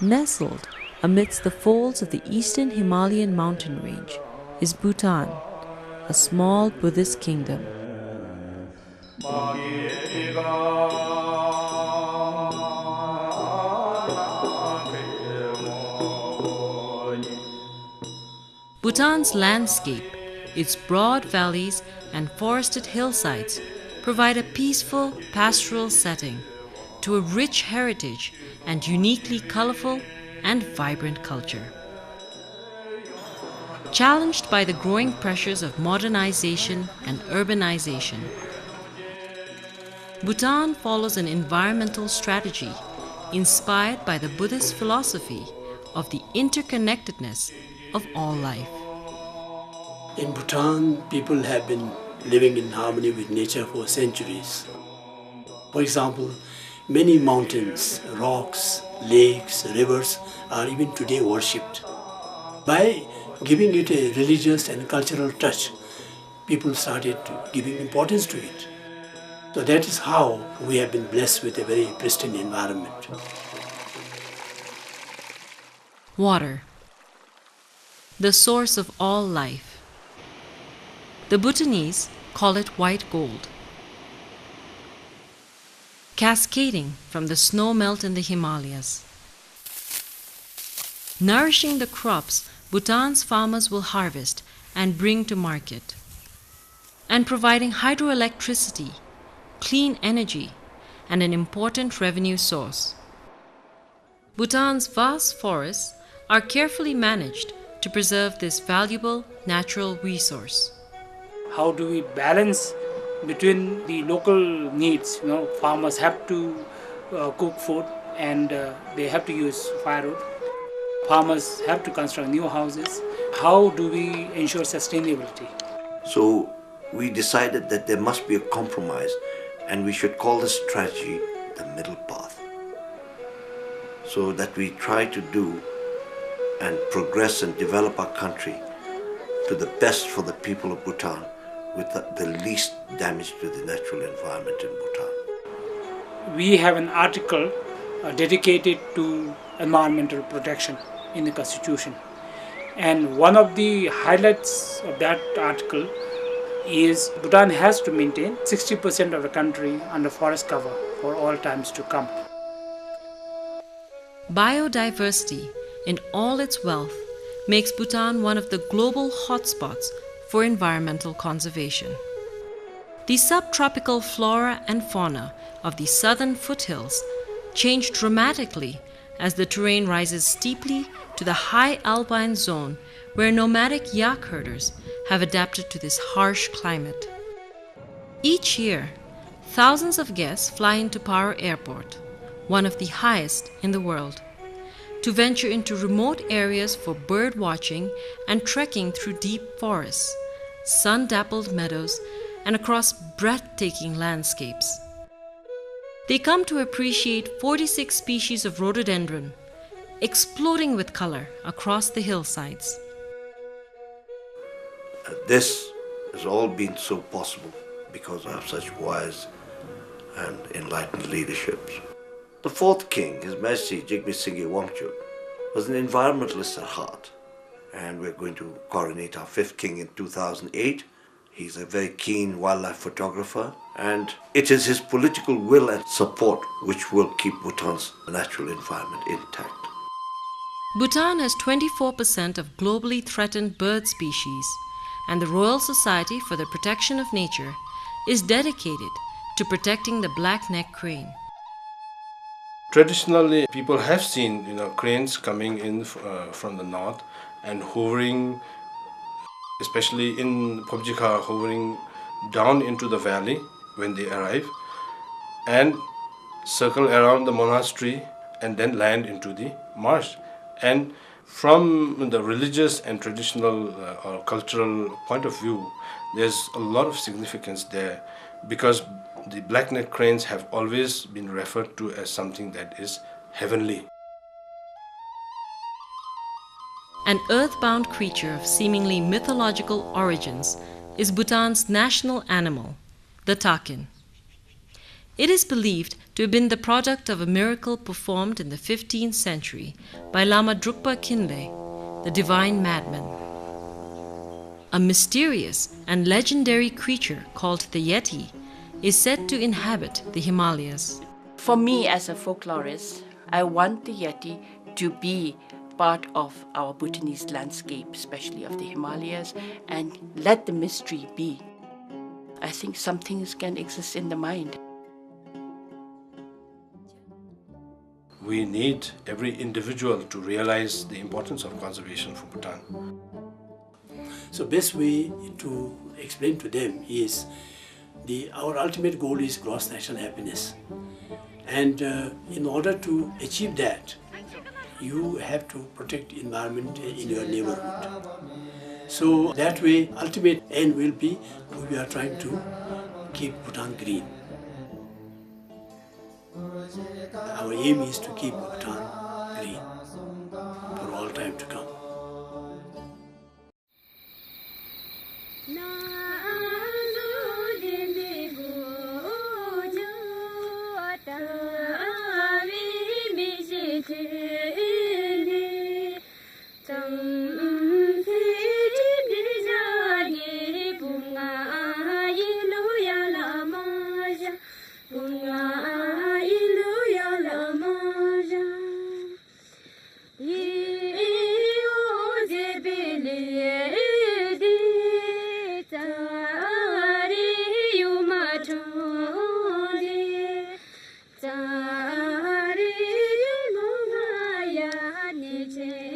Nestled amidst the folds of the eastern Himalayan mountain range is Bhutan, a small Buddhist kingdom. Bhutan's landscape, its broad valleys and forested hillsides, provide a peaceful pastoral setting to a rich heritage and uniquely colorful and vibrant culture. Challenged by the growing pressures of modernization and urbanization, Bhutan follows an environmental strategy inspired by the Buddhist philosophy of the interconnectedness of all life. In Bhutan, people have been living in harmony with nature for centuries. For example, many mountains, rocks, lakes, rivers are even today worshipped. By giving it a religious and cultural touch, people started giving importance to it. So that is how we have been blessed with a very pristine environment. Water, the source of all life. The Bhutanese call it white gold. Cascading from the snow melt in the Himalayas. Nourishing the crops Bhutan's farmers will harvest and bring to market. And providing hydroelectricity, clean energy, and an important revenue source. Bhutan's vast forests are carefully managed to preserve this valuable natural resource. How do we balance between the local needs? Farmers have to cook food and they have to use firewood. Farmers have to construct new houses. How do we ensure sustainability? So we decided that there must be a compromise, and we should call this strategy the middle path. So that we try to do and progress and develop our country to the best for the people of Bhutan with the least damage to the natural environment in Bhutan. We have an article dedicated to environmental protection in the Constitution. And one of the highlights of that article is Bhutan has to maintain 60% of the country under forest cover for all times to come. Biodiversity in all its wealth makes Bhutan one of the global hotspots for environmental conservation. The subtropical flora and fauna of the southern foothills change dramatically as the terrain rises steeply to the high alpine zone where nomadic yak herders have adapted to this harsh climate. Each year, thousands of guests fly into Paro Airport, one of the highest in the world, to venture into remote areas for bird watching and trekking through deep forests, sun-dappled meadows, and across breathtaking landscapes. They come to appreciate 46 species of rhododendron, exploding with color across the hillsides. This has all been so possible because of such wise and enlightened leaderships. The fourth king, His Majesty Jigme Singye Wangchuk, was an environmentalist at heart, and we're going to coronate our fifth king in 2008. He's a very keen wildlife photographer, and it is his political will and support which will keep Bhutan's natural environment intact. Bhutan has 24% of globally threatened bird species, and the Royal Society for the Protection of Nature is dedicated to protecting the black-necked crane. Traditionally, people have seen cranes coming in from the north and hovering, especially in Phobjikha, hovering down into the valley when they arrive and circle around the monastery and then land into the marsh. And from the religious and traditional or cultural point of view, there's a lot of significance there, because the black-necked cranes have always been referred to as something that is heavenly. An earthbound creature of seemingly mythological origins is Bhutan's national animal, the takin. It is believed to have been the product of a miracle performed in the 15th century by Lama Drukpa Khinle, the divine madman. A mysterious and legendary creature called the Yeti is said to inhabit the Himalayas. For me as a folklorist, I want the Yeti to be part of our Bhutanese landscape, especially of the Himalayas, and let the mystery be. I think some things can exist in the mind. We need every individual to realize the importance of conservation for Bhutan. So best way to explain to them is our ultimate goal is gross national happiness. And in order to achieve that, you have to protect environment in your neighborhood. So that way, ultimate end will be we are trying to keep Bhutan green. Our aim is to keep Bhutan green for all time to come. Nature.